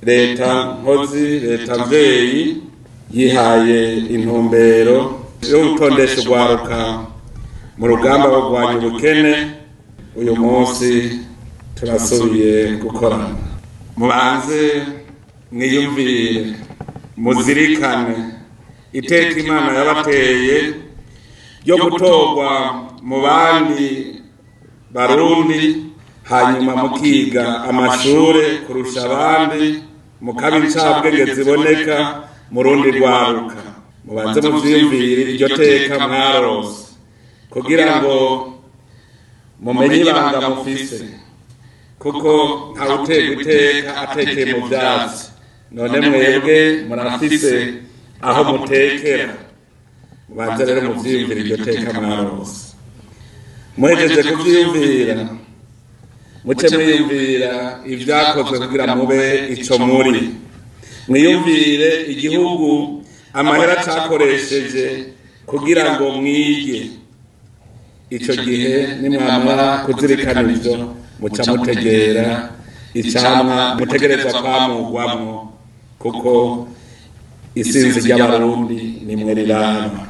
leta nkozi leta mvyeyi yihaye intumbero yo gutondesha urwaruka mu rugamba rwo kurwanya ubukene. Uyu munsi turasubiye gukorana. Mubanze mwiyumvire muzirikane iteka Imana yabateye yo gutorwa mu bandi Barundi, hanyuma mukiga amashure kurusha abandi, mukaba incabwenge ziboneka mu rundi rwaruka. Mubanze muvyiyumvire iryo teka mwarose kugira ngo mumenye ibanga mufise, kuko ntawuterwa iteka atekeye mu vyatsi. None mwebwe murafise aho mutekera. Mubanze rero muvyiyumvire iryo teka mwarose. Muhejeje kuvyiyumvira, muce mwiyumvira ivyakozwe kugira mube ico muri. Mwiyumvire igihugu amahera cakoresheje kugira ngo mwige. Ico gihe nimwamara kuzirikana ivyo, muca mutegera icamwa mutegerezwa kwamugwamwo, kuko isinzi ry'Abarundi nimwe rirama.